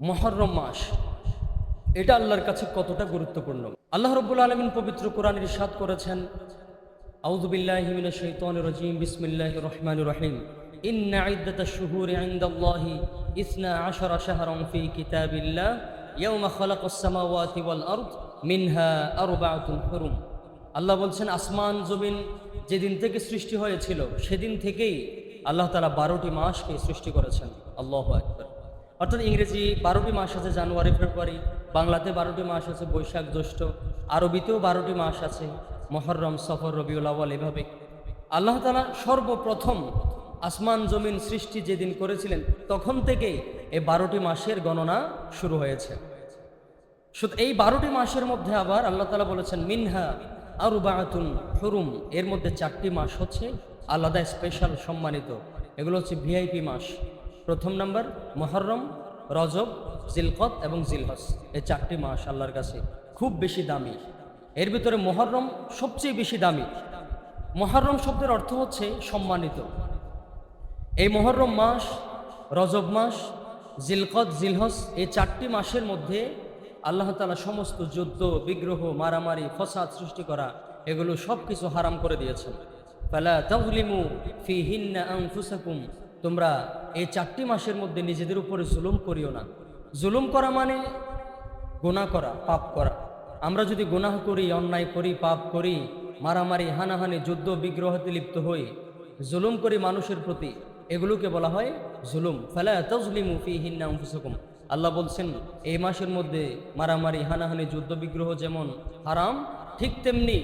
মুহররম মাস, এটা আল্লাহর কাছে কতটা গুরুত্বপূর্ণ। আল্লাহ রাব্বুল আলামিন পবিত্র কোরআনে ইরশাদ করেছেন, আউযু বিল্লাহি মিনাশ শাইতানির রাজীম, বিসমিল্লাহির রহমানির রহিম, ইন্না ইদ্দাতাশ শুহুরি ইনদাল্লাহি 12 শাহরান ফি কিতাবিল্লাহ ইয়াওমা খালাকাস সামাওয়াতি ওয়াল আরদ মিনহা আরবাআতুন হুরুম। আল্লাহ বলছেন, আসমান জমিন যেদিন থেকে সৃষ্টি হয়েছিল সেদিন থেকেই আল্লাহ তাআলা 12টি মাসকে সৃষ্টি করেছেন। আল্লাহু আকবার। অর্থাৎ ইংরেজি 12টি মাস আছে, জানুয়ারি ফেব্রুয়ারি, বাংলাতে 12টি মাস আছে, বৈশাখ জ্যৈষ্ঠ, আরবিতেও 12টি মাস আছে, মুহররম, সফর, রবিউল আউয়াল। এভাবে আল্লাহ তাআলা সর্বপ্রথম আসমান জমিন সৃষ্টি যেদিন করেছিলেন তখন থেকেই এই 12টি মাসের গণনা শুরু হয়েছে। শুধু এই 12টি মাসের মধ্যে আবার আল্লাহ তাআলা বলেছেন, মিনহা আরবাআতুন হুরুম, এর মধ্যে 4টি মাস হচ্ছে আলাদা, স্পেশাল, সম্মানিত। এগুলো হচ্ছে ভিআইপি মাস। প্রথম নাম্বার মুহররম, রজব, জিলকদ এবং জিলহজ। এই 4টি মাস আল্লাহর কাছে খুব বেশি দামি। এর ভিতরে মুহররম সবচেয়ে বেশি দামি। মুহররম শব্দের অর্থ হচ্ছে সম্মানিত। এই মুহররম মাস, রজব মাস, জিলকদ, জিলহজ, এই 4টি মাসের মধ্যে আল্লাহ তাআলা সমস্ত যুদ্ধ, বিগ্রহ, মারামারি, ফসাদ সৃষ্টি করা, এগুলো সব কিছু হারাম করে দিয়েছেন। ফালা তাযলিমু ফীহিন্না আনফুসাকুম, তোমরা এই 4টি মাসের মধ্যে নিজেদের উপরে জুলুম করিও না। জুলুম করা মানে গুনাহ করা, পাপ করা। আমরা যদি গুনাহ করি, অন্যায় করি, পাপ করি, মারামারি, হানাহানি, যুদ্ধ বিগ্রহতে লিপ্ত হই, জুলুম করি মানুষের প্রতি, এগুলোকে বলা হয় জুলুম। ফালা তাযলিমু ফীহিন্না আনফুসাকুম। আল্লাহ বলছেন, এই মাসের মধ্যে মারামারি, হানাহানি, যুদ্ধ বিগ্রহ যেমন হারাম, ঠিক তেমনি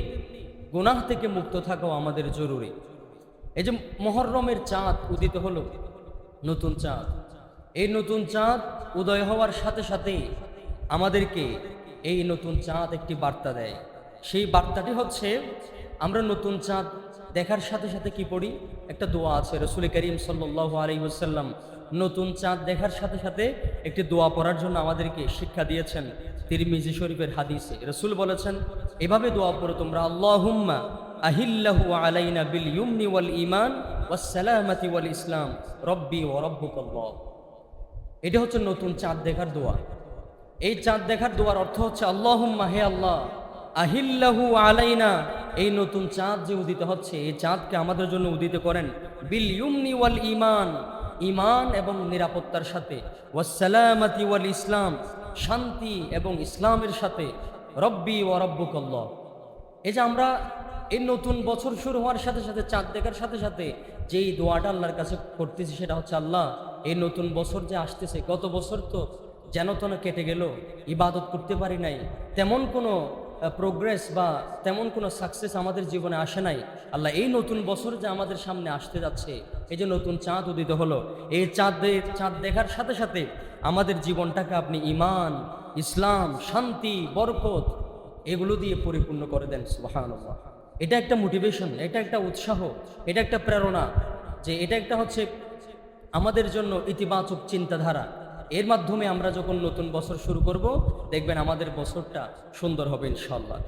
গুনাহ থেকে মুক্ত থাকাও আমাদের জরুরি। এই যে মুহররমের চাঁদ উদিত হলো, নতুন চাঁদ, এই নতুন চাঁদ উদয় হওয়ার সাথে সাথেই আমাদেরকে এই নতুন চাঁদ একটি বার্তা দেয়। সেই বার্তাটি হচ্ছে, আমরা নতুন চাঁদ দেখার সাথে সাথে কি পড়ি? একটা দোয়া আছে। রাসূল করিম সাল্লাল্লাহু আলাইহি ওয়াসাল্লাম নতুন চাঁদ দেখার সাথে সাথে একটি দোয়া পড়ার জন্য আমাদেরকে শিক্ষা দিয়েছেন। তিরমিজি শরীফের হাদিসে রাসূল বলেছেন, এভাবে দোয়া পড়ো তোমরা, আল্লাহুম্মা আহিল্লাহু আলাইনা বিল ইউমনি ওয়াল ঈমান ওয়াস সালামাতি ওয়াল ইসলাম রব্বি ওয়া রাব্বুকাল্লাহ। এটা হচ্ছে নতুন চাঁদ দেখার দোয়া। এই চাঁদ দেখার দোয়ার অর্থ হচ্ছে, আল্লাহুম্মা, হে আল্লাহ, আহিল্লাহু আলাইনা, এই নতুন চাঁদ যে উদিত হচ্ছে, এই চাঁদকে আমাদের জন্য উদিত করেন বিল ইউমনি ওয়াল ঈমান, ঈমান এবং নিরাপত্তার সাথে, ওয়াস সালামাতি ওয়াল ইসলাম, শান্তি এবং ইসলামের সাথে, রব্বি ওয়া রাব্বুকাল্লাহ। এই যে আমরা এই নতুন বছর শুরু হওয়ার সাথে সাথে, চাঁদ দেখার সাথে সাথে যেই দোয়াটা আল্লাহর কাছে করতেছি, সেটা হচ্ছে, আল্লাহ, এই নতুন বছর যে আসতেছে, গত বছর তো যেন তেন কেটে গেল, ইবাদত করতে পারি নাই, তেমন কোনো প্রোগ্রেস বা তেমন কোনো সাকসেস আমাদের জীবনে আসে নাই। আল্লাহ, এই নতুন বছর যে আমাদের সামনে আসতে যাচ্ছে, এই যে নতুন চাঁদ উদিত হলো, এই চাঁদ দেখার সাথে সাথে আমাদের জীবনটাকে আপনি ঈমান, ইসলাম, শান্তি, বরকত, এগুলো দিয়ে পরিপূর্ণ করে দেন। সুবহানাল্লাহ। এটা একটা মোটিভেশন, এটা একটা উৎসাহ, এটা একটা প্রেরণা, যে এটা একটা হচ্ছে আমাদের জন্য ইতিবাচক চিন্তাধারা। এর মাধ্যমে আমরা যখন নতুন বছর শুরু করব, দেখবেন আমাদের বছরটা সুন্দর হবে ইনশাআল্লাহ।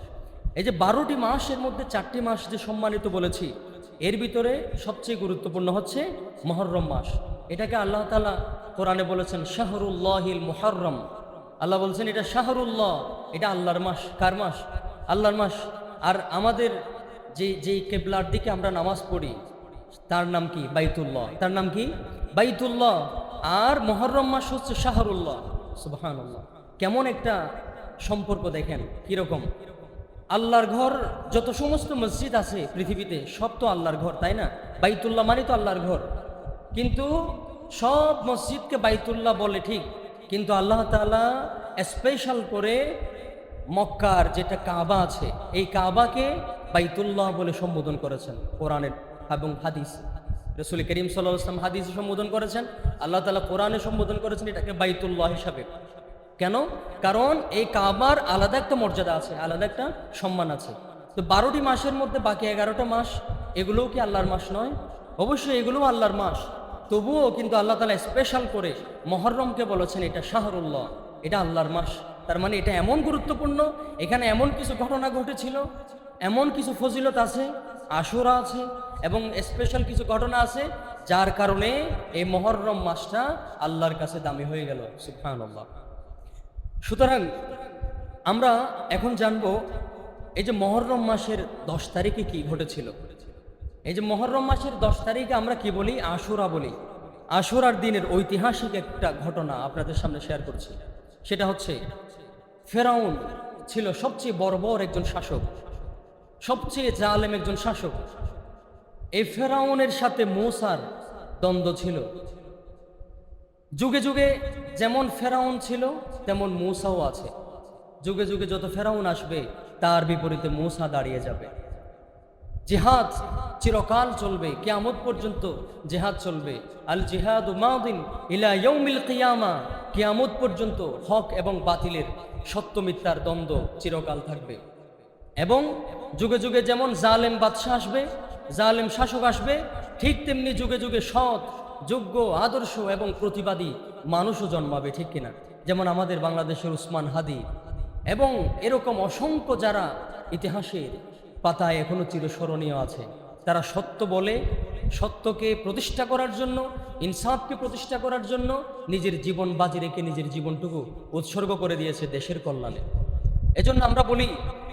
এই যে 12টি মাসের মধ্যে 4টি মাস যে সম্মানিত বলেছি, এর ভিতরে সবচেয়ে গুরুত্বপূর্ণ হচ্ছে মুহররম মাস। এটাকে আল্লাহ তাআলা কোরআনে বলেছেন শাহরুল্লাহিল মুহররম। আল্লাহ বলছেন, এটা শাহরুল্লাহ, এটা আল্লাহর মাস। কার মাস? আল্লাহর মাস। আর আমাদের যেই কেবলার দিকে আমরা নামাজ পড়ি, তার নাম কি? বাইতুল্লাহ। তার নাম কি? বাইতুল্লাহ। আর মুহররম মাস হচ্ছে শাহরুল্লাহ। সুবহানাল্লাহ। কেমন একটা সম্পর্ক দেখেন, কিরকম! আল্লাহর ঘর, যত সমস্ত মসজিদ আছে পৃথিবীতে, সব তো আল্লাহর ঘর, তাই না? বাইতুল্লাহ মানে তো আল্লাহর ঘর। কিন্তু সব মসজিদকে বাইতুল্লাহ বলে ঠিক, কিন্তু আল্লাহ তাআলা স্পেশাল করে মক্কার যেটা কাবা আছে, এই কাবাকে বাইতুল্লাহ বলে সম্বোধন করেছেন কোরআনের এবং হাদিস। রাসূল করিম সাল্লাল্লাহু আলাইহি ওয়াসাল্লাম হাদিসে সম্বোধন করেছেন, আল্লাহ তাআলা কোরআনে সম্বোধন করেছেন এটাকে বাইতুল্লাহ হিসাবে। কেন? কারণ এই কাবার আলাদা একটা মর্যাদা আছে, আলাদা একটা সম্মান আছে। তো 12টি মাসের মধ্যে বাকি 11টা মাস, এগুলোও কি আল্লাহর মাস নয়? অবশ্যই এগুলোও আল্লাহর মাস। তবুও কিন্তু আল্লাহ তাআলা স্পেশাল করে মুহররমকে বলেছেন এটা শাহরুল্লাহ, এটা আল্লাহর মাস। তার মানে এটা এমন গুরুত্বপূর্ণ, এখানে এমন কিছু ঘটনা ঘটেছিল, এমন কিছু ফজিলত আছে, আশুরা আছে এবং স্পেশাল কিছু ঘটনা আছে, যার কারণে এই মুহররম মাসটা আল্লাহর কাছে দামি হয়ে গেল। সুবহানাল্লাহ। সুতরাং আমরা এখন জানবো এই যে মুহররম মাসের 10 তারিখে কি ঘটেছিল। এই যে মুহররম মাসের 10 তারিখে আমরা কি বলি? আশুরা বলি। আশুরার দিনের ঐতিহাসিক একটা ঘটনা আপনাদের সামনে শেয়ার করছি। সেটা হচ্ছে, ফেরাউন ছিল সবচেয়ে বর্বর একজন শাসক, সবচেয়ে জালেম একজন শাসক। এই ফেরাউনের সাথে মূসার দ্বন্দ্ব ছিল। যুগে যুগে যেমন ফেরাউন ছিল তেমন মূসাও আছে। যুগে যুগে যত ফেরাউন আসবে তার বিপরীতে মূসা দাঁড়িয়ে যাবে। জিহাদ চিরকাল চলবে, কিয়ামত পর্যন্ত জিহাদ চলবে। আল জিহাদু মাদিন ইলা ইয়াউমিল কিয়ামা, কিয়ামত পর্যন্ত হক এবং বাতিলের, সত্য মিথ্যার দ্বন্দ্ব চিরকাল থাকবে। এবং যুগে যুগে যেমন জালেম বাদশাহ আসবে, জালেম শাসক আসবে, ঠিক তেমনি যুগে যুগে সৎ, যোগ্য, আদর্শ এবং প্রতিবাদী মানুষও জন্মাবে, ঠিক কিনা? যেমন আমাদের বাংলাদেশের উসমান হাদি এবং এরকম অসংখ্য যারা ইতিহাসের পাতায় এখনো চিরস্মরণীয় আছে। তারা সত্য বলে, সত্যকে প্রতিষ্ঠা করার জন্য, ইনসাফকে প্রতিষ্ঠা করার জন্য নিজের জীবন বাজি রেখে নিজের জীবনটুকু উৎসর্গ করে দিয়েছে দেশের কল্যাণে। এজন্য আমরা বলি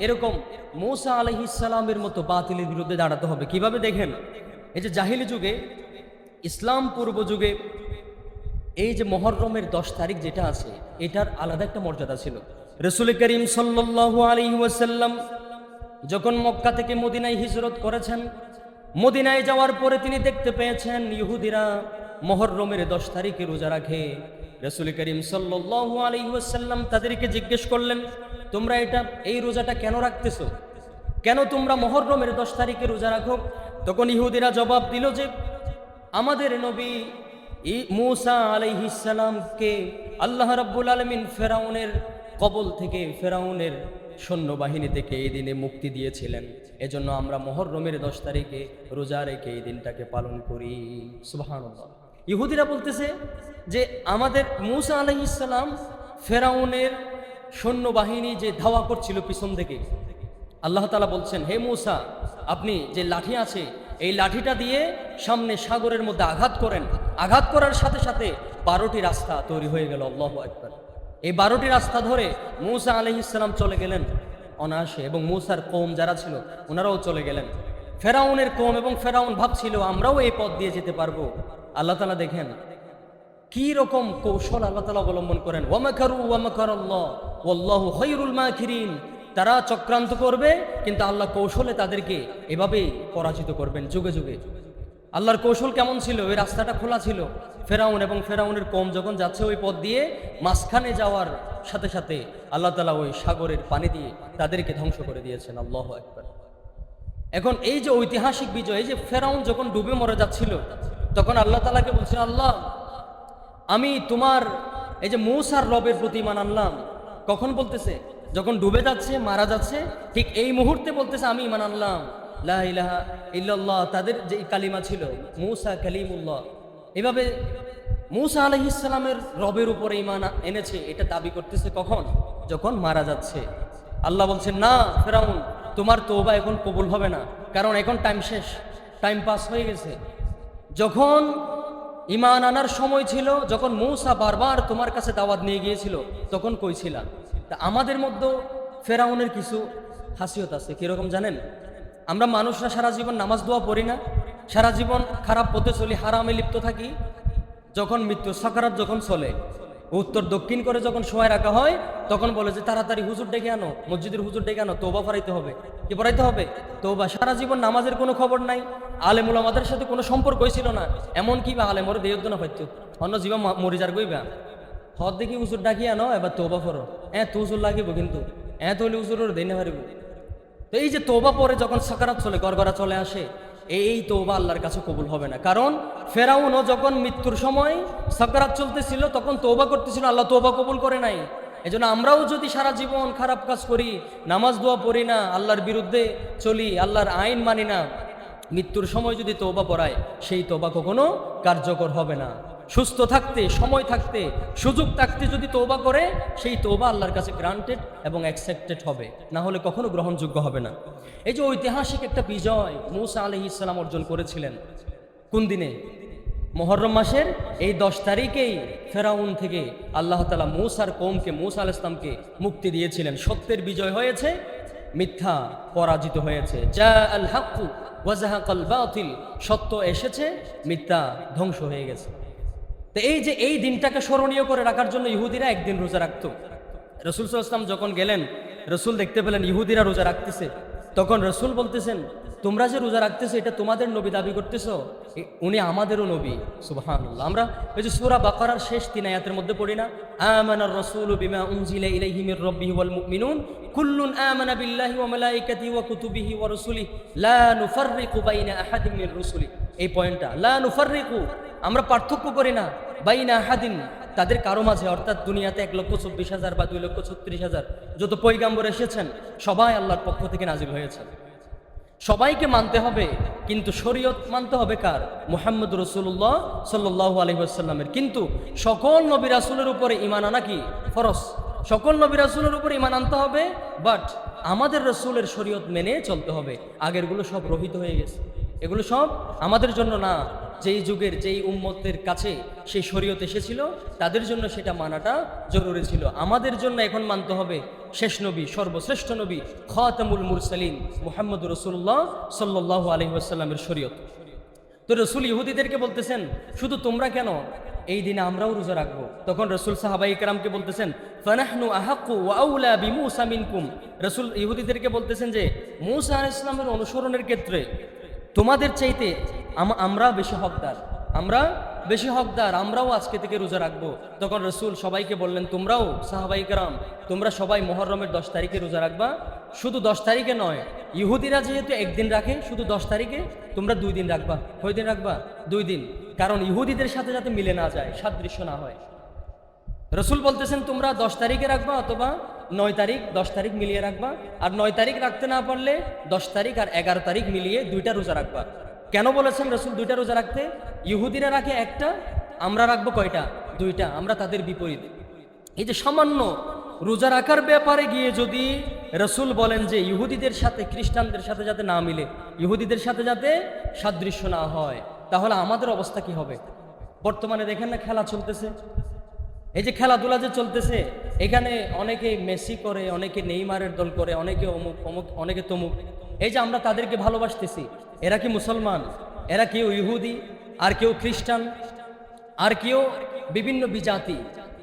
এরকম মূসা আলাইহিস সালামের মতো বাতিলের বিরুদ্ধে দাঁড়াতে হবে। কিভাবে দেখেন, এই যে জাহিলি যুগে, ইসলাম পূর্ব যুগে এই যে মুহররমের 10 তারিখ যেটা আছে, এটার আলাদা একটা মর্যাদা ছিল। রাসূল করিম সাল্লাল্লাহু আলাইহি ওয়াসাল্লাম যখন মক্কা থেকে মদিনায় হিজরত করেছেন, মদিনায় যাওয়ার পরে তিনি দেখতে পেয়েছেন ইহুদিরা মুহররমের 10 তারিখে রোজা রাখে। রাসূল করিম সাল্লাল্লাহু আলাইহি ওয়াসাল্লাম তাদেরকে জিজ্ঞেস করলেন, তোমরা এই রোজাটা কেন রাখতেছো? কেন তোমরা মুহররমের 10 তারিখে রোজা রাখো? তখন ইহুদিরা জবাব দিল যে, আমাদের নবী মূসা আলাইহিস সালামকে আল্লাহ রাব্বুল আলামিন ফেরাউনের কবল থেকে, ফেরাউনের সৈন্যবাহিনী থেকে এই দিনে মুক্তি দিয়েছিলেন। এজন্য আমরা মুহররমের 10 তারিখে রোজা রেখে এই দিনটাকে পালন করি। সুবহানাল্লাহ। ইহুদিরা বলতেছে যে আমাদের মূসা আলাইহিস সালাম ফেরাউনের সৈন্যবাহিনী যে ধাওয়া করছিল পিছন থেকে, আল্লাহ তাআলা বলছেন, হে মূসা, আপনি যে লাঠি আছে এই লাঠিটা দিয়ে সামনে সাগরের মধ্যে আঘাত করেন। আঘাত করার সাথে সাথে 12টি রাস্তা তৈরি হয়ে গেল। আল্লাহু আকবার। এই 12টি রাস্তা ধরে মূসা আলাইহিস সালাম চলে গেলেন অনায়াসে, এবং মূসার কওম যারা ছিল ওনারাও চলে গেলেন। ফেরাউনের কওম এবং ফেরাউন ভাবছিল আমরাও এই পথ দিয়ে যেতে পারবো। আল্লাহ তাআলা দেখেন কি রকম কৌশল আল্লাহ তাআলা অবলম্বন করেন। ওয়া মাকারু ওয়া মাকারাল্লাহ ওয়াল্লাহু খায়রুল মাকিরিন। তারা চক্রান্ত করবে, কিন্তু আল্লাহ কৌশলে তাদেরকে এভাবেই পরাজিত করবেন যুগে যুগে। আল্লাহর কৌশল কেমন ছিল? ওই রাস্তাটা খোলা ছিল। ফেরাউন এবং ফেরাউনের কওম যখন যাচ্ছে ওই পথ দিয়ে, মাঝখানে যাওয়ার সাথে সাথে আল্লাহ তাআলা ওই সাগরের পানি দিয়ে তাদেরকে ধ্বংস করে দিয়েছেন। আল্লাহু আকবার। এখন এই যে ঐতিহাসিক বিজয়, এই যে ফেরাউন যখন ডুবে মরে যাচ্ছিল, তখন আল্লাহ তাআলাকে বলছেন, আল্লাহ, আমি তোমার এই যে মূসার রবের প্রতি ঈমান আনলাম। কখন বলতেছে? যখন ডুবে যাচ্ছে, মারা যাচ্ছে, ঠিক এই মুহূর্তে বলতেছে আমি ঈমান আনলাম, লা ইলাহা ইল্লাল্লাহ। তাদের যে কালিমা ছিল মূসা কালিমুল্লাহ, এভাবে মূসা আলাইহিস সালামের রবের উপরে ঈমান এনেছে, এটা দাবি করতেছে কখন? যখন মারা যাচ্ছে। আল্লাহ বলছেন, না ফেরাউন, তোমার তওবা এখন কবুল হবে না, কারণ এখন টাইম শেষ, টাইম পাস হয়ে গেছে। যখন ঈমান আনার সময় ছিল, যখন মূসা বারবার তোমার কাছে দাওয়াত নিয়ে গিয়েছিল, তখন কই ছিলা? তা আমাদের মধ্যে ফেরাউনের কিছু খাসিয়ত আছে। কিরকম জানেন? আমরা মানুষরা সারা জীবন নামাজ দোয়া পড়ি না, সারা জীবন খারাপ পথে চলি, হারামে লিপ্ত থাকি। যখন মৃত্যু সাকারাত যখন চলে, উত্তর দক্ষিণ করে যখন সময় রাখা হয়, তখন বলে যে তাড়াতাড়ি হুজুর ডেকে আনো, মসজিদের হুজুর ডেকে আনো, তওবা পড়াইতে হবে। কি পড়াইতে হবে? তওবা। সারা জীবন নামাজের কোনো খবর নাই, আলেম উলামাদের সাথে কোনো সম্পর্কই ছিল না। এমন কি বা আলেমরে দেয়দ্দ না পাইতো, অন্য জীবন মরিজার গইবা হদ দেখি হুজুর ডাকি আনো, এবার তওবা করো। তো হুজুর লাগিব, কিন্তু তো হলে হুজুর দেই না পারিব। তো এই যে তওবা পরে যখন সাকারাত চলে, গড়গড়া চলে আসে, এই তওবা আল্লাহর কাছে কবুল হবে না। কারণ ফেরাউনও যখন মৃত্যুর সময় সাকারাত চলতেছিল, তখন তওবা করতেছিল, আল্লাহ তওবা কবুল করে নাই। এজন্য আমরাও যদি সারা জীবন খারাপ কাজ করি, নামাজ দোয়া পড়ি না, আল্লাহর বিরুদ্ধে চলি, আল্লাহর আইন মানি না, মৃত্যুর সময় যদি তওবা পড়ায়, সেই তওবা কখনো কার্যকর হবে না। সুস্থ থাকতে, সময় থাকতে, সুযোগ থাকতে যদি তওবা করে, সেই তওবা আল্লাহর কাছে গ্রান্টেড এবং অ্যাকসেপ্টেড হবে, না হলে কখনো গ্রহণযোগ্য হবে না। এই যে ঐতিহাসিক একটা বিজয় মূসা আলাইহিস সালাম অর্জন করেছিলেন, কোন দিনে? মুহররম মাসের এই 10 তারিখেই ফেরাউন থেকে আল্লাহ তাআলা মূসার কওমকে, মূসা আলাইহিস সালামকে মুক্তি দিয়েছিলেন। সত্যের বিজয় হয়েছে, মিথ্যা পরাজিত হয়েছে। জা আল হাক্কু ওয়া যাহাকাল বাতিল, সত্য এসেছে, মিথ্যা ধ্বংস হয়ে গেছে। তো এই যে এই দিনটাকে স্মরণীয় করে রাখার জন্য ইহুদিরা একদিন রোজা রাখতো। রাসূল সাল্লাল্লাহু আলাইহি ওয়াসাল্লাম যখন গেলেন, রাসূল দেখতে পেলেন ইহুদিরা রোজা রাখতেছে। তখন রাসূল বলতেছেন, তোমরা যে রোজা রাখতেছো এটা তোমাদের নবী দাবি করতেছো, উনি আমাদেরও নবী। সুবহানাল্লাহ। আমরা ওই যে সূরা বাকারার শেষ 3 আয়াতের মধ্যে পড়ি না, আমানার রাসূলু বিমা উনজিলা ইলাইহি মির রাব্বিহি ওয়াল মুমিনুন কুল্লুন আমানা বিল্লাহি ওয়া মালাইকাতিহি ওয়া কুতুবিহি ওয়া রুসুলিহি লা নুফাররিকু বাইনা আহাদিন মির রুসুলি। এই পয়েন্টটা, লা নুফাররিকু, আমরা পার্থক্য করি না, বাইনা আহাদিন, তাদের কারো মাঝে, অর্থাৎ দুনিয়াতে 1,24,000 বা 2,36,000 যত পয়গাম্বর এসেছেন সবাই আল্লাহর পক্ষ থেকে নাজিল হয়েছে। সবাইকে মানতে হবে, কিন্তু শরীয়ত মানতে হবে কার? মুহাম্মদ রাসূলুল্লাহ সাল্লাল্লাহু আলাইহি ওয়াসাল্লামের। কিন্তু সকল নবী রাসূলের উপরে ঈমান আনা কি ফরজ? সকল নবী রাসূলের উপরে ঈমান আনতে হবে, বাট আমাদের রাসূলের শরীয়ত মেনে চলতে হবে। আগেরগুলো সব রহিত হয়ে গেছে, এগুলো সব আমাদের জন্য না। যেই যুগের যেই উম্মতের কাছে সেই শরীয়ত এসেছিল তাদের জন্য সেটা মানাটা জরুরি ছিল। আমাদের জন্য এখন মানতে হবে শেষ নবী, সর্বশ্রেষ্ঠ নবী, খাতামুল মুরসালিন মুহাম্মদ রাসূলুল্লাহ সাল্লাল্লাহু আলাইহি ওয়াসাল্লামের শরীয়ত। তো রাসূল ইহুদিদেরকে বলতেছেন, শুধু তোমরা কেন, এই দিনে আমরাও রোজা রাখবো। তখন রাসূল সাহাবায়ে কেরামকে বলতেছেন, ফানাহনু আহাক্কু ওয়া আউলা বিমূসা মিনকুম। রাসূল ইহুদিদেরকে বলতেছেন যে মূসা আলাইহিস সালামের অনুসরণের ক্ষেত্রে তোমাদের চাইতে আমরা বেশি হকদার, আমরা বেশি হকদার, আমরাও আজকে থেকে রোজা রাখবো। তখন রাসূল সবাইকে বললেন, তোমরাও সাহাবায়ে কেরাম, তোমরা সবাই মুহররমের 10 তারিখে রোজা রাখবা। শুধু 10 তারিখে নয়, ইহুদিরা যেহেতু একদিন রাখে, শুধু 10 তারিখে তোমরা 2 দিন রাখবা। কয় দিন রাখবা? 2 দিন। কারণ ইহুদিদের সাথে যাতে মিলে না যায়, সাদৃশ্য না হয়। রাসূল বলতেছেন তোমরা 10 তারিখে রাখবা অথবা 9 তারিখ, 10 তারিখ মিলিয়ে রাখবা। আর 9 তারিখ রাখতে না পারলে 10 তারিখ আর 11 তারিখ মিলিয়ে 2টা রোজা রাখবা। কেন বলেছেন রাসূল 2টা রোজা রাখতে? ইহুদিরা রাখে একটা, আমরা রাখবো কয়টা? 2টা। আমরা তাদের বিপরীত। এই যে সামান্য রোজা রাখার ব্যাপারে গিয়ে যদি রাসূল বলেন যে ইহুদিদের সাথে খ্রিস্টানদের সাথে যাতে না মিলে, ইহুদিদের সাথে যাতে সাদৃশ্য না হয়, তাহলে আমাদের অবস্থা কি হবে? বর্তমানে দেখেন না খেলা চলতেছে, এই যে খেলাধুলা যে চলতেছে, এখানে অনেকে মেসি করে, অনেকে নেইমারের দল করে, অনেকে অমুক অমুক, অনেকে তমুক। এই যে আমরা তাদেরকে ভালোবাসতেছি, এরা কি মুসলমান? এরা কেউ ইহুদি, আর কেউ খ্রিস্টান, আর কেউ বিভিন্ন বিজাতি।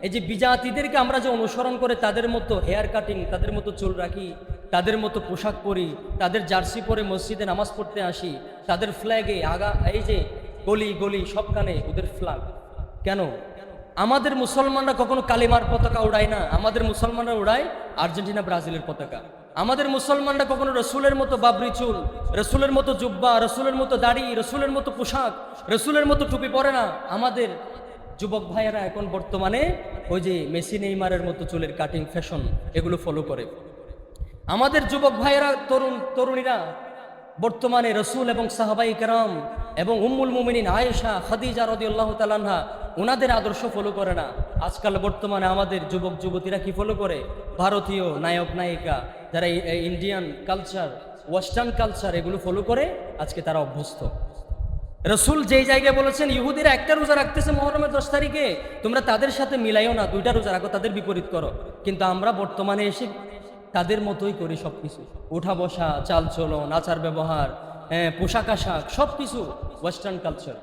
এই যে বিজাতিদেরকে আমরা যে অনুসরণ করে তাদের মতো হেয়ার কাটিং, তাদের মতো চুল রাখি, তাদের মতো পোশাক পরি, তাদের জার্সি পরে মসজিদে নামাজ পড়তে আসি, তাদের ফ্ল্যাগে আগা, এই যে গলি গলি সবখানে ওদের ফ্ল্যাগ। কেন? আমাদের মুসলমানরা কখনো কালিমার পতাকা উড়ায় না, আমাদের মুসলমানরা উড়ায় আর্জেন্টিনা ব্রাজিলের পতাকা। আমাদের মুসলমানরা কখনো রসুলের মতো বাবরি চুল, রসুলের মতো জুব্বা, রসুলের মতো দাড়ি, রসুলের মতো পোশাক, রসুলের মতো টুপি পরে না। আমাদের যুবক ভাইয়েরা এখন বর্তমানে ওই যে মেসি নেইমারের মতো চুলের কাটিং ফ্যাশন এগুলো ফলো করে। আমাদের যুবক ভাইয়েরা, তরুণীরা বর্তমানে রসুল এবং সাহাবাই কেরাম এবং উম্মুল মুমিনিন আয়েশা, খাদিজা রাদিয়াল্লাহু তাআলা আনহা, ওনাদের আদর্শ ফলো করে না। আজকাল বর্তমানে আমাদের যুবক যুবতীরা কি ফলো করে? ভারতীয় নায়ক নায়িকা, যারা ইন্ডিয়ান কালচার, ওয়েস্টার্ন কালচার এগুলো ফলো করে আজকে তারা অভ্যস্ত। রসুল যেই জায়গায় বলেছেন ইহুদিরা একটা রোজা রাখতেছে মুহররমের 10 তারিখে, তোমরা তাদের সাথে মিলাইও না, 2টা রোজা রাখো, তাদের বিপরীত করো। কিন্তু আমরা বর্তমানে এসে তাদের মতোই করি সব কিছু, উঠা বসা, চাল চলন, আচার ব্যবহার, পোশাক আশাক সব কিছু ওয়েস্টার্ন কালচার।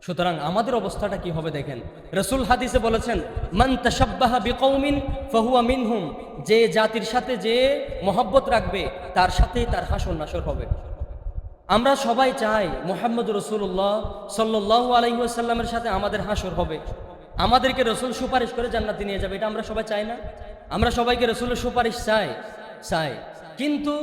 সুতরাং আমাদের অবস্থাটা কি হবে দেখেন, রসুল হাদিসে বলেছেন, মান তাশাব্বাহা বিকৌমিন ফাহুয়া মিনহুম, যে জাতির সাথে যে মহব্বত রাখবে তার সাথেই তার হাসর নাসর হবে। আমরা সবাই চাই মুহাম্মদ রাসূলুল্লাহ সাল্লাল্লাহু আলাইহি ওয়াসাল্লামের সাথে আমাদের হাসর হবে, আমাদেরকে রসুল সুপারিশ করে জান্নাতে নিয়ে যাবে। এটা আমরা সবাই চাই না? আমরা সবাইকে রসুলের সুপারিশ চাই। কিন্তু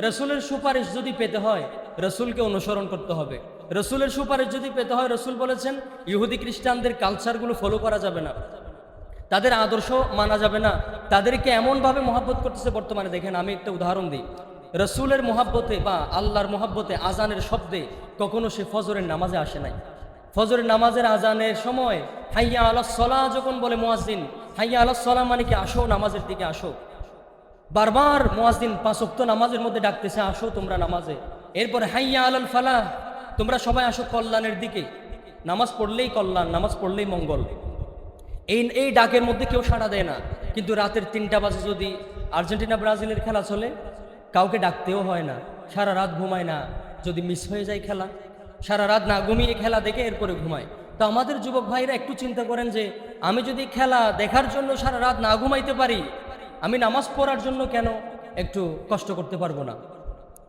রসুলের সুপারিশ যদি পেতে হয় রসুলকে অনুসরণ করতে হবে। রসুলের সুপারিশ যদি পেতে হয়, রসুল বলেছেন ইহুদি খ্রিস্টানদের কালচারগুলো ফলো করা যাবে না, তাদের আদর্শ মানা যাবে না, তাদেরকে এমনভাবে মহব্বত করতেছে। বর্তমানে দেখেন, আমি একটা উদাহরণ দিই, রসুলের মহব্বতে বা আল্লাহর মহব্বতে আজানের শব্দে কখনো সে ফজরের নামাজে আসে নাই। ফজরের নামাজের আজানের সময় হাইয়া আলাস সালাহ যখন বলে মুয়াজ্জিন, হাইয়া আলাস সালাহ মানে কি আসো, নামাজের দিকে আসো। বারবার মুয়াজ্জিন 5 ওয়াক্ত নামাজের মধ্যে ডাকতেছে, আসো তোমরা নামাজে। এরপরে হাইয়া আলাল ফালাহ, তোমরা সবাই আসো কল্যাণের দিকে। নামাজ পড়লেই কল্যাণ, নামাজ পড়লেই মঙ্গল। এই ডাকের মধ্যে কেউ সাড়া দেয় না। কিন্তু রাতের 3টা বাজে যদি আর্জেন্টিনা ব্রাজিলের খেলা চলে, কাউকে ডাকতেও হয় না, সারা রাত ঘুমায় না। যদি মিস হয়ে যায় খেলা, সারা রাত না ঘুমিয়ে খেলা দেখে এরপরে ঘুমায়। তো আমাদের যুবক ভাইরা একটু চিন্তা করেন যে আমি যদি খেলা দেখার জন্য সারা রাত না ঘুমাইতে পারি, আমি নামাজ পড়ার জন্য কেন একটু কষ্ট করতে পারবো না?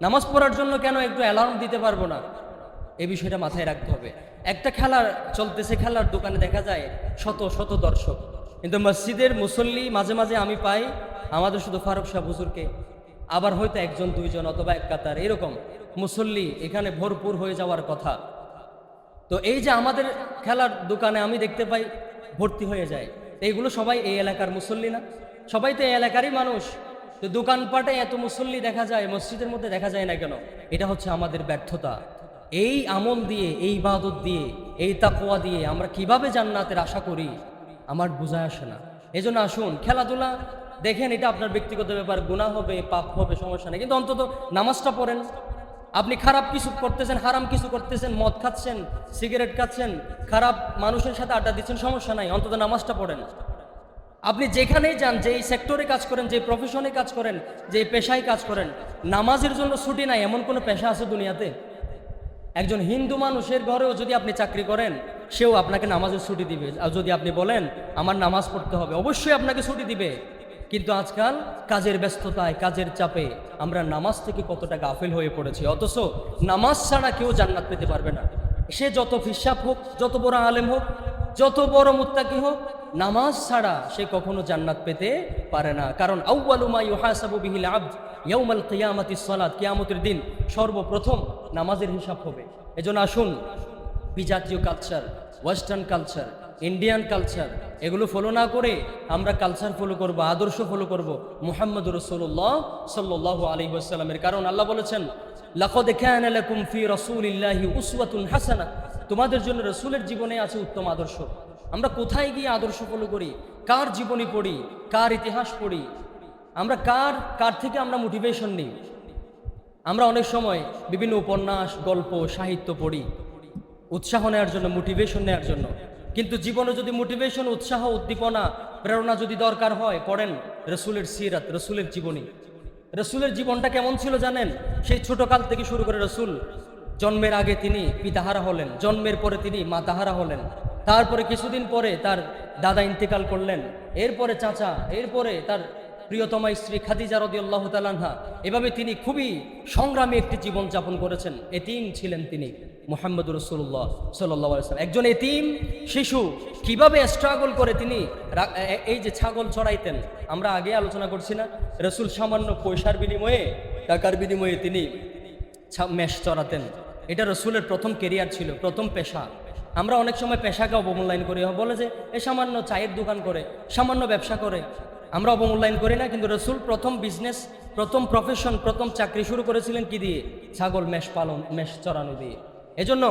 নামাজ পড়ার জন্য কেন একটু অ্যালার্ম দিতে পারবো না? এই বিষয়টা মাথায় রাখতে হবে। একটা খেলা চলতেছে, খেলার দোকানে দেখা যায় শত শত দর্শক, কিন্তু মসজিদের মুসল্লি মাঝে মাঝে আমি পাই আমাদের শুধু ফারুক শাহ হুজুরকে, আবার হয়তো 1-2 অথবা 1 কাতার এরকম মুসল্লি এখানে ভরপুর হয়ে যাওয়ার কথা। তো এই যে আমাদের খেলার দোকানে আমি দেখতে পাই ভর্তি হয়ে যায়, এইগুলো সবাই এই এলাকার মুসল্লি না? সবাই তো এই এলাকারই মানুষ। তো দোকানপাটে এত মুসল্লি দেখা যায়, মসজিদের মধ্যে দেখা যায় না কেন? এটা হচ্ছে আমাদের ব্যর্থতা। এই আমল দিয়ে, এই ইবাদত দিয়ে, এই তাকওয়া দিয়ে আমরা কিভাবে জান্নাতের আশা করি আমার বোঝায় আসে না। এজন্য আসুন, খেলাধুলা দেখেন এটা আপনার ব্যক্তিগত ব্যাপার, গুনাহ হবে, পাপ হবে, সমস্যা নেই, কিন্তু অন্তত নামাজটা পড়েন। আপনি খারাপ কিছু করতেছেন, হারাম কিছু করতেছেন, মদ খাচ্ছেন, সিগারেট খাচ্ছেন, খারাপ মানুষের সাথে আড্ডা দিচ্ছেন, সমস্যা নাই, অন্তত নামাজটা পড়েন। আপনি যেখানেই যান, যে সেক্টরে কাজ করেন, যে প্রফেশনে কাজ করেন, যে পেশায় কাজ করেন, নামাজের জন্য ছুটি নাই এমন কোনো পেশা আছে দুনিয়াতে? একজন হিন্দু মানুষের ঘরেও যদি আপনি চাকরি করেন, সেও আপনাকে নামাজের ছুটি দিবে। আর যদি আপনি বলেন আমার নামাজ পড়তে হবে, অবশ্যই আপনাকে ছুটি দিবে। কিন্তু আজকাল কাজের ব্যস্ততায়, কাজের চাপে আমরা নামাজ থেকে কতটা গাফিল হয়ে পড়েছি। অথচ নামাজ ছাড়া কেউ জান্নাত পেতে পারবে না। সে যত ফিসাব হোক, যত বড় আলেম হোক, যত বড় মুত্তাকি হোক, নামাজ ছাড়া সে কখনো জান্নাত পেতে পারে না। কারণ আউয়ালু মা ইউহাসাবু বিহিল আবদ ইয়াউমাল কিয়ামাতিস সালাত, কিয়ামতের দিন সর্বপ্রথম নামাজের হিসাব হবে। এজন্য আসুন, বিজাতীয় culture, western culture, Indian culture এগুলো ফলো না করে আমরা কালচার ফলো করব, আদর্শ ফলো করব মুহাম্মদ রাসূলুল্লাহ সাল্লাল্লাহু আলাইহি ওয়াসাল্লামের। কারণ আল্লাহ বলেছেন লাকাদ কানা লাকুম ফি রাসূলিল্লাহি উসওয়াতুন হাসানাহ, তোমাদের জন্য রাসূলের জীবনে আছে উত্তম আদর্শ। আমরা কোথায় গিয়ে আদর্শ ফলো করি? কার জীবনী পড়ি, কার ইতিহাস পড়ি, আমরা কার থেকে আমরা মোটিভেশন নিই? আমরা অনেক সময় বিভিন্ন উপন্যাস, গল্প, সাহিত্য পড়ি উৎসাহ নেওয়ার জন্য, মোটিভেশন নেওয়ার জন্য। কিন্তু জীবনে যদি মোটিভেশন, উৎসাহ, উদ্দীপনা, প্রেরণা যদি দরকার হয়, পড়েন রসুলের সিরাত, রসুলের জীবনী। রসুলের জীবনটা কেমন ছিল জানেন? সেই ছোটকাল থেকে শুরু করে রসুল জন্মের আগে তিনি পিতাহারা হলেন, জন্মের পরে তিনি মাতাহারা হলেন, তারপরে কিছুদিন পরে তার দাদা ইন্তেকাল করলেন, এরপরে চাচা, এরপরে তার প্রিয়তমা স্ত্রী খাদিজা রাদিয়াল্লাহু তাআলা আনহা। এভাবে তিনি খুবই সংগ্রামী একটি জীবন যাপন করেছেন। এতিম ছিলেন তিনি মুহাম্মদ রাসূলুল্লাহ সাল্লাল্লাহু আলাইহি ওয়াসাল্লাম। একজন এতিম শিশু কিভাবে স্ট্রাগল করে তিনি এই যে ছাগল চড়াইতেন, আমরা আগে আলোচনা করছি না? রসুল সামান্য পয়সার বিনিময়ে, টাকার বিনিময়ে তিনি মেষ চড়াতেন। এটা রসুলের প্রথম কেরিয়ার ছিল, প্রথম পেশা। আমরা অনেক সময় পেশাকে অবমূল্যায়ন করি, বলে যে এ সামান্য চায়ের দোকান করে, সামান্য ব্যবসা করে, আমরা অবমূল্যায়ন করি না। কিন্তু রসুল প্রথম বিজনেস, প্রথম প্রফেশন, প্রথম চাকরি শুরু করেছিলেন কি দিয়ে? ছাগল মেষ পালন, মেষ চড়ানো দিয়ে। এজন্য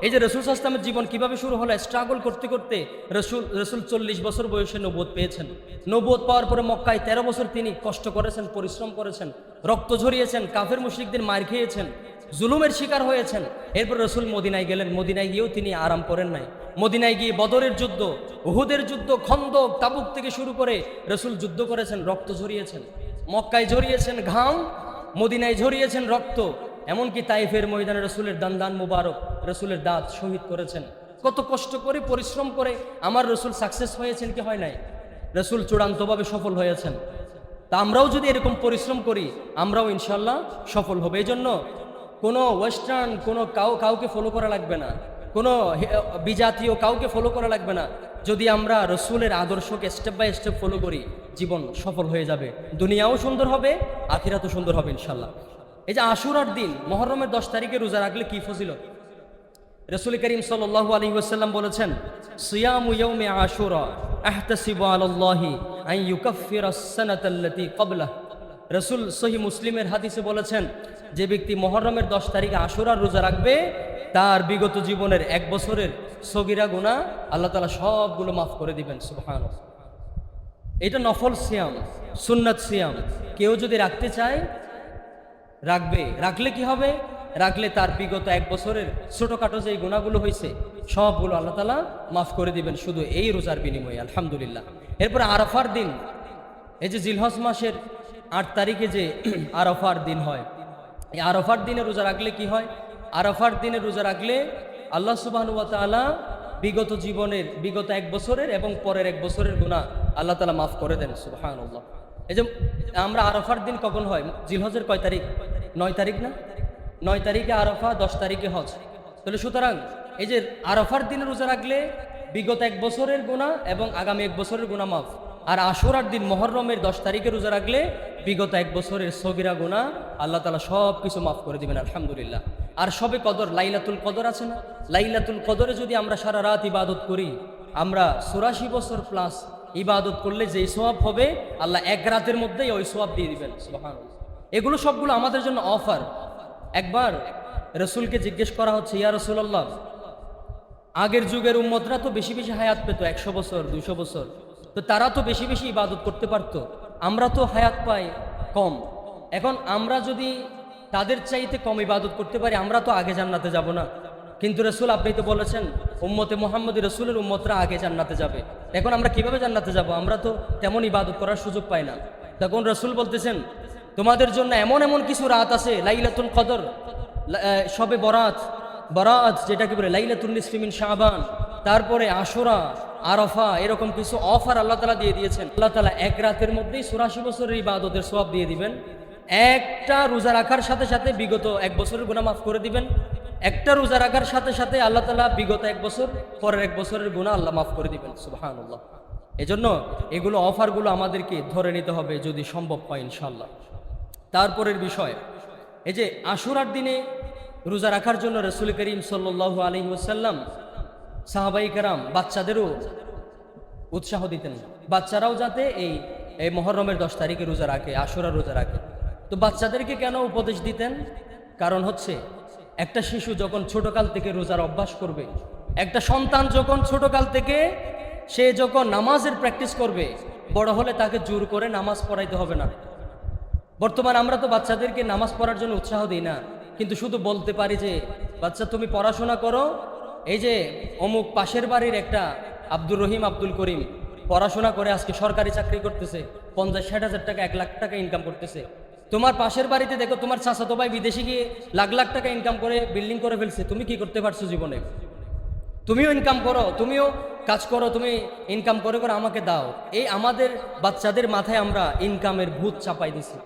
এই যে রসুল সাল্লাল্লাহু আলাইহি ওয়াসাল্লামের জীবন কিভাবে শুরু হলো, স্ট্রাগল করতে করতে রসুল 40 বছর বয়সে নবুয়ত পেয়েছেন। নবুয়ত পাওয়ার পরে মক্কায় 13 বছর তিনি কষ্ট করেছেন, পরিশ্রম করেছেন, রক্ত ঝরিয়েছেন, কাফের মুশরিকদের মার খেয়েছেন, জুলুমের শিকার হয়েছেন। এরপর রসুল মদিনায় গেলেন। মদিনায় গিয়েও তিনি আরাম করেন নাই। মদিনায় গিয়ে বদরের যুদ্ধ, উহুদের যুদ্ধ, খন্দক, তাবুক থেকে শুরু করে রসুল যুদ্ধ করেছেন, রক্ত ঝরিয়েছেন। মক্কায় ঝরিয়েছেন ঘাম, মদিনায় ঝরিয়েছেন রক্ত। এমনকি তাইফের ময়দানে রসুলের দান মুবারক, রসুলের দাঁত শহীদ করেছেন। কত কষ্ট করে, পরিশ্রম করে আমার রসুল সাকসেস হয়েছেন কি হয় নাই? রসুল চূড়ান্তভাবে সফল হয়েছেন। তা আমরাও যদি এরকম পরিশ্রম করি, আমরাও ইনশাল্লাহ সফল হবে। এই জন্য কোনো ওয়েস্টার্ন, কোনো কাউকে ফলো করা লাগবে না, কোনো বিজাতীয় কাউকে ফলো করা লাগবে না। যদি আমরা রসুলের আদর্শকে স্টেপ বাই স্টেপ ফলো করি, জীবন সফল হয়ে যাবে, দুনিয়াও সুন্দর হবে, আখিরাতও সুন্দর হবে ইনশাল্লাহ। এই যে আশুরার দিন, মুহররমের 10 তারিখে রোজা রাখলে কি ফজিলত? রাসূল করিম সাল্লাল্লাহু আলাইহি ওয়াসাল্লাম বলেছেন, সিয়ামু ইয়াউমি আশুরা আহতাসিবু আলাল্লাহি আন ইউকাফফিরাস সানাতাল্লাতী ক্বাবলাহ। রাসূল সহিহ মুসলিমের হাদিসে বলেছেন, যে ব্যক্তি মুহররমের 10 তারিখে আশুরার রোজা রাখবে, তার বিগত জীবনের 1 বছরের সগীরা গুনাহ আল্লাহ তাআলা সবগুলো মাফ করে দিবেন। সুবহানাল্লাহ। এটা নফল সিয়াম, সুন্নাত সিয়াম। কেউ যদি রাখতে চায় রাখবে। রাখলে কি হবে? রাখলে তার বিগত 1 বছরের ছোটোখাটো যে গুণাগুলো হয়েছে সবগুলো আল্লাহ তাআলা মাফ করে দিবেন শুধু এই রোজার বিনিময়ে, আলহামদুলিল্লাহ। এরপরে আরাফার দিন, এই যে জিলহজ মাসের 8 তারিখে যে আরাফার দিন হয়, এই আরাফার দিনে রোজা রাখলে কি হয়? আরাফার দিনে রোজা রাখলে আল্লাহ সুবহানাহু ওয়া তাআলা বিগত জীবনের বিগত 1 বছরের এবং পরের 1 বছরের গুনাহ আল্লাহ তাআলা মাফ করে দেন, সুবহানাল্লাহ। এই যে আমরা আরাফার দিন কখন হয়? জিলহজের কয় তারিখ? 9 তারিখ না? 9 তারিখে আরাফা, 10 তারিখে হজ। তাহলে সুতরাং এই যে আরাফার দিনে রোজা রাখলে বিগত 1 বছরের গুনাহ এবং আগামী 1 বছরের গুনাহ মাফ। আর আশুরার দিন মুহররমের 10 তারিখে রোজা রাখলে বিগত 1 বছরের সগীরা গুনাহ আল্লাহ তাআলা সব কিছু মাফ করে দিবেন, আলহামদুলিল্লাহ। আর সবে কদর, লাইলাতুল কদর আছে না? লাইলাতুল কদরে যদি আমরা সারা রাত ইবাদত করি, আমরা 84 বছর প্লাস ইবাদত করলে যে সওয়াব হবে আল্লাহ 1 রাতের মধ্যেই ওই সওয়াব দিয়ে দিবেন, সুবহানাল্লাহ। এগুলো সবগুলো আমাদের জন্য অফার। একবার রাসূলকে জিজ্ঞেস করা হচ্ছে, ইয়া রাসূলুল্লাহ, আগের যুগের উম্মতরা তো বেশি বেশি হায়াত পেত, 100 বছর 200 বছর, তো তারা তো বেশি বেশি ইবাদত করতে পারতো, আমরা তো হায়াত পাই কম। এখন আমরা যদি তাদের চাইতে কম ইবাদত করতে পারি, আমরা তো আগে জান্নাতে যাব না। কিন্তু রাসূল, আপনি তো বলেছেন উম্মতে মুহাম্মদী, রাসূলের উম্মতরা আগে জান্নাতে যাবে। এখন আমরা কিভাবে জান্নাতে যাব? আমরা তো তেমন ইবাদত করার সুযোগ পাই না। তখন রাসূল বলতেছেন, তোমাদের জন্য এমন এমন কিছু রাত আছে, লাইলাতুল কদর, শবে বরাত, বরাত যেটাকে বলে লাইলাতুন নিসফি মিন শাবান, তারপরে আশুরা, আরাফা, এরকম কিছু অফার আল্লাহ তাআলা দিয়ে দিয়েছেন। আল্লাহ তাআলা 1 রাতের মধ্যেই 84 বছরের ইবাদতের সওয়াব দিয়ে দিবেন। একটা রোজা রাখার সাথে সাথে বিগত 1 বছরের গুনাহ মাফ করে দিবেন। একটা রোজা রাখার সাথে সাথে আল্লাহ তাআলা বিগত 1 বছর পরের 1 বছরের গুনাহ আল্লাহ মাফ করে দিবেন, সুবহানাল্লাহ। এজন্য এগুলো অফারগুলো আমাদেরকে ধরে নিতে হবে যদি সম্ভব হয়, ইনশাআল্লাহ। তারপরের বিষয়, এই যে আশুরার দিনে রোজা রাখার জন্য রাসূল করিম সাল্লাল্লাহু আলাইহি ওয়াসাল্লাম সাহাবায়ে কেরাম বাচ্চাদেরও উৎসাহ দিতেন, বাচ্চারাও যাতে এই মুহররমের 10 তারিখে রোজা রাখে, আশুরা রোজা রাখে। তো বাচ্চাদেরকে কেন উপদেশ দিতেন? কারণ হচ্ছে, একটা শিশু যখন ছোটকাল থেকে রোজার অভ্যাস করবে, একটা সন্তান যখন ছোটকাল থেকে সে যখন নামাজের প্র্যাকটিস করবে, বড় হলে তাকে জোর করে নামাজ পড়াইতে হবে না। বর্তমানে আমরা তো বাচ্চাদেরকে নামাজ পড়ার জন্য উৎসাহ দিই না, কিন্তু শুধু বলতে পারি যে বাচ্চা তুমি পড়াশোনা করো। এই যে অমুক পাশের বাড়ির একটা আব্দুর রহিম, আব্দুল করিম পড়াশোনা করে আজকে সরকারি চাকরি করতেছে, 50-60 হাজার টাকা, 1 লাখ টাকা ইনকাম করতেছে। তোমার পাশের বাড়িতে দেখো তোমার চাচাতো ভাই বিদেশে গিয়ে লাখ লাখ টাকা ইনকাম করে বিল্ডিং করে ফেলছে, তুমি কি করতে পারছো জীবনে? তুমিও ইনকাম করো, তুমিও কাজ করো, তুমি ইনকাম করে করে আমাকে দাও। এই আমাদের বাচ্চাদের মাথায় আমরা ইনকামের ভূত চাপাই দিছি।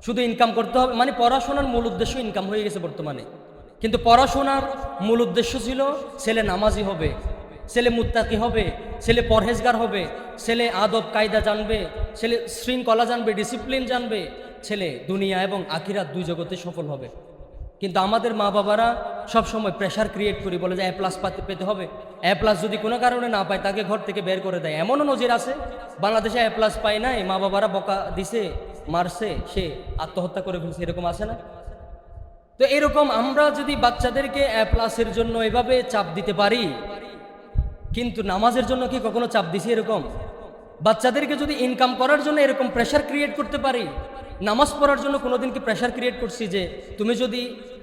শুধু ইনকাম করতে হবে, মানে পড়াশোনার মূল উদ্দেশ্য ইনকাম হয়ে গেছে বর্তমানে। কিন্তু পড়াশোনার মূল উদ্দেশ্য ছিল ছেলে নামাজি হবে, ছেলে মুত্তাকি হবে, ছেলে পরহেজগার হবে, ছেলে আদব কায়দা জানবে, ছেলে শৃঙ্খলা জানবে, ডিসিপ্লিন জানবে, ছেলে দুনিয়া এবং আখিরাত 2 জগতে সফল হবে। কিন্তু আমাদের মা বাবারা সবসময় প্রেশার ক্রিয়েট করে বলে যে A+ পেতে হবে, A+ যদি কোনো কারণে না পায় তাকে ঘর থেকে বের করে দেয়। এমনও নজির আছে, বাংলাদেশে A+ পায় নাই, মা বাবারা বকা দিছে, মারছে, সে আত্মহত্যা করে ফেলছে, এরকম আছে না? তো এরকম আমরা যদি বাচ্চাদেরকে A+ এর জন্য এভাবে চাপ দিতে পারি, কিন্তু নামাজের জন্য কি কখনো চাপ দিছি এরকম? বাচ্চাদেরকে যদি ইনকাম করার জন্য এরকম প্রেশার ক্রিয়েট করতে পারি, নামাজ পড়ার জন্য কোনোদিন কি প্রেশার ক্রিয়েট করছি যে তুমি যদি,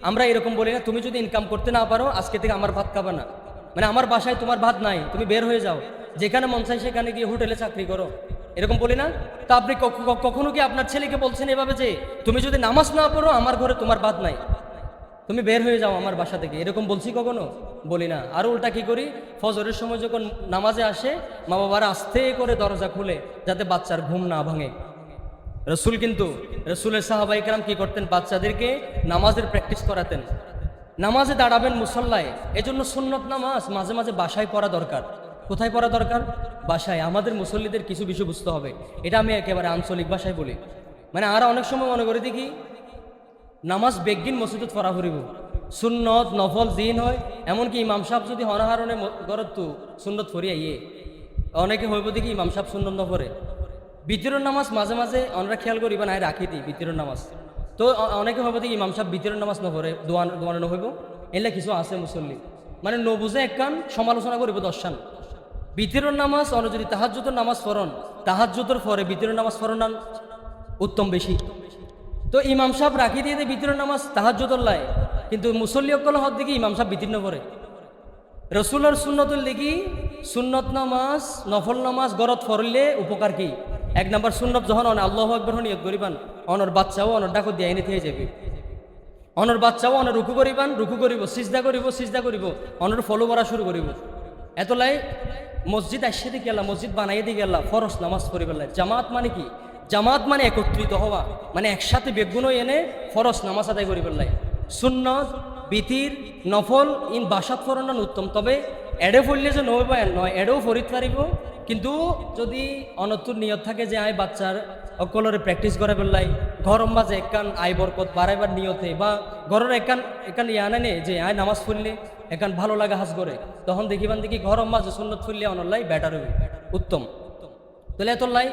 আমরা এরকম বলি না, তুমি যদি ইনকাম করতে না পারো আজকে থেকে আমার ভাত খাবে না, মানে আমার বাসায় তোমার ভাত নাই, তুমি বের হয়ে যাও, যেখানে মন চাই সেখানে গিয়ে হোটেলে চাকরি করো, এরকম বলি না? তা আপনি কখনো কি আপনার ছেলেকে বলছেন এভাবে যে তুমি যদি নামাজ না পড়ো আমার ঘরে তোমার ভাত নাই, তুমি বের হয়ে যাও আমার বাসা থেকে, এরকম বলছি কখনো? বলি না। আর উল্টা কি করি, ফজরের সময় যখন নামাজে আসে মা বাবারা আস্তে করে দরজা খুলে যাতে বাচ্চার ঘুম না ভাঙে। রসুল কিন্তু, রসুলের সাহাবায়ে কেরাম কি করতেন, বাচ্চাদেরকে নামাজের প্র্যাকটিস করাতেন। নামাজে দাঁড়াবেন মুসল্লায়, এজন্য সুন্নত নামাজ মাঝে মাঝে বাসায় পড়া দরকার। কোথায় পড়া দরকার? বাসায়। আমাদের মুসল্লিদের কিছু বিষয় বুঝতে হবে, এটা আমি একেবারে আঞ্চলিক ভাষায় বলি। মানে আর অনেক সময় মনে করি দেখি নামাজ বেগিন মসজিদত পড়া ফুরিব, সুন্নত নফল দিন হয়, এমনকি ইমাম সাহেব যদি হনাহারণে গরত তো সুন্নত ফরিয়া অনেকে হইব দেখি ইমাম সাহেব সুন্নত নফরে। বিতিরের নামাজ মাঝে মাঝে আমরা খেয়াল করি বা নাই রাখি দিই বিতিরের নামাজ, তো অনেকে হইব দেখি ইমাম সাহেব বিতিরের নামাজ নফরে, দোয়ানো নহইব, এলে কিছু আছে মুসল্লি মানে নবুঝে এক কান সমালোচনা করিব 10 শান। বিতিরের নামাজ অন্য যদি তাহাজ্জুদের নামাজ পড়ন, তাহাজ্জুদের পরে বিতিরের নামাজ পড়ন উত্তম বেশি। তো ইমাম সাহেব রাখি দিয়ে বিতিরের নামাজ তাহাজ্জুদের লাই, কিন্তু মুসল্লি অকল হদ দিকে ইমাম সাহেব বিতীর্ণ করে রসুলের সুন্নতুল লিগি সুন্নত নামাজ নফল নামাজ গরত ফরলে উপকার কি এক নাম্বার সুন্নত যখন আল্লাহু আকবার নিয়ত করিবান অনর বাচ্চাও অনর ডাকত দিয়ে আইনে থেকে যাবে অনর বাচ্চাও অনর রুকু করিব সিজদা করিব অনর ফলো করা শুরু করিব এতলাই মসজিদ আসছে দিয়ে গেলা মসজিদ বানাইয়ে দিয়ে গেলা ফরজ নামাজ পড়িবার লাই জামাত মানে কি জামাত মানে একত্রিত হওয়া মানে একসাথে বেগুন এনে ফরজ নামাজ আদায় করিবার লাই সুন্নত বিতির নফল ইন বাসাত ফরনান উত্তম তবে এডে পড়লে যে নয় নয় এডেও ফরিদ পারিব কিন্তু যদি অনতুর নিয়ত থাকে যে আয় বাচ্চার অকলরে প্র্যাকটিস করে বেলাই গরম মাঝে একান আয় বরকত বাড়াইবার নিয়তে বা ঘরের একান ইয়ানে যে আয় নামাজ পড়লে একান ভালো লাগা হাজ করে তখন দেখিবান দেখি গরম মাঝে সুন্নত পড়লে অনলাই ব্যাটার হবে উত্তম তাহলে এতলাই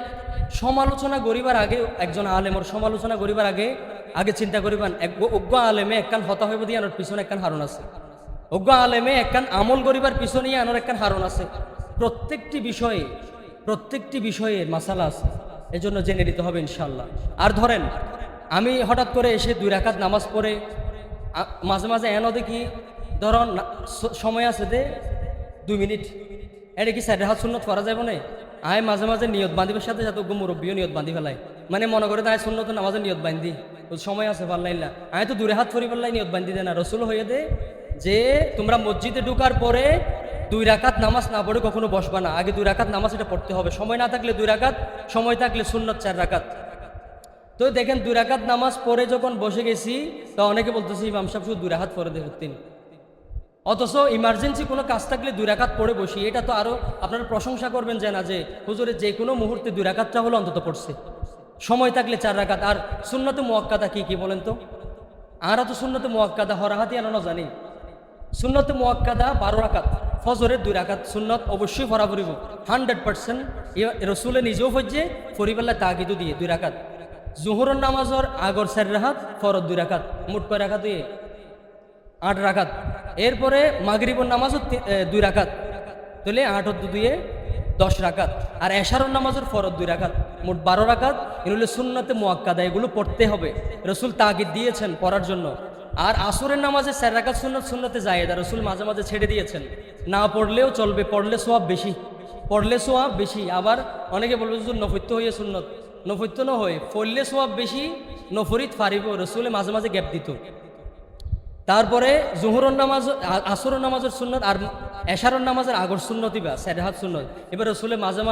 সমালোচনা করিবার আগে একজন আলেমর সমালোচনা করিবার আগে চিন্তা করিবান অজ্ঞ আলেমে একখান হতা হইব দিয়ে আনোর পিছনে একখান হারণ আছে অজ্ঞ আলেমে একখান আমল করিবার পিছনে আনোর একখান হারণ আছে প্রত্যেকটি বিষয়ে মাসালা আছে এজন্য জেনে নিতে হবে ইনশাল্লাহ আর ধরেন আমি হঠাৎ করে এসে 2 রাকাত নামাজ পড়ে মাঝে মাঝে এনো দেখি ধরন সময় আছে দে 2 মিনিট এটা কি 4 রাকাত সুন্নত করা যাবে না আয় মাঝে মাঝে নিয়ত বান্ধিবার সাথে সাথে মুরব্বীও নিয়ত বান্ধি ফেলায় মানে মনে করে আয় সুন্নত নামাজে নিয়ত বান্ধি সময় আছে পাল্লাইলা আয় তো 2 রাকাত পড়ি পাল্লাই নিয়ত বান্ধি দে না রসুল হয়ে দে যে তোমরা মসজিদে ঢুকার পরে 2 রাকাত নামাজ না পড়ে কখনো বসবা না আগে 2 রাকাত নামাজ এটা পড়তে হবে সময় না থাকলে 2 রাকাত সময় থাকলে সুন্নত 4 রাকাত তো দেখেন 2 রাকাত নামাজ পড়ে যখন বসে গেছি তো অনেকে বলতেছে ইমাম সাহেব শুধু 2 রাকাত পড়ে দেখতেন অথচ ইমার্জেন্সি কোনো কাজ থাকলে 2 রাকাত পড়ে বসি এটা তো আরো আপনারা প্রশংসা করবেন যে না যে হুজুরে যে কোনো মুহূর্তে 2 রাকাতটা হলো অন্তত পড়ছে সময় থাকলে 4 রাকাত আর সুন্নতে মুআক্কাদা কি বলেন তো আর তো সুন্নতে মুআক্কাদা হরাহাতি আনো জানি সুন্নতে মুআক্কাদা 12 রাকাত ফজরের 2 রাকাত সুন্নত অবশ্যই পড়া পড়িব 100% রসুলে নিজেও ফজে ফরিবাল্লা তাগিদও দিয়ে 2 রাকাত জোহরের নামাজের আগর 4 রাকাত ফরজ 2 রাকাত মোট কয় রাকাত দিয়ে 8 রাকাত এরপরে মাগরিবের নামাজও 2 রাকাত তাহলে 8 ও 2 দিয়ে 10 রাকাত আর এশারের নামাজের ফরজ 2 রাকাত মোট 12 রাকাত এগুলো সুন্নতে মুআক্কাদা এগুলো পড়তে হবে রসুল তাগিদ দিয়েছেন পড়ার জন্য আর আসরের নামাজে 4 রাকাত সুন্নতে জায়েদা রসুল মাঝে মাঝে ছেড়ে দিয়েছেন না পড়লেও চলবে পড়লে সওয়াব বেশি আবার অনেকে বলবে যে নফিত্য হয়ে সুন্নত নফিত্য ন হয়ে পড়লে সওয়াব বেশি নফরিত ফারিব রসুলে মাঝে মাঝে গ্যাপ দিত তারপরে জোহরের নামাজ আসরের নামাজের সুন্নত আর এশারের নামাজের আগর সুন্নতই বা 4 রাকাত সুন্নত এবার রসুলে মাঝে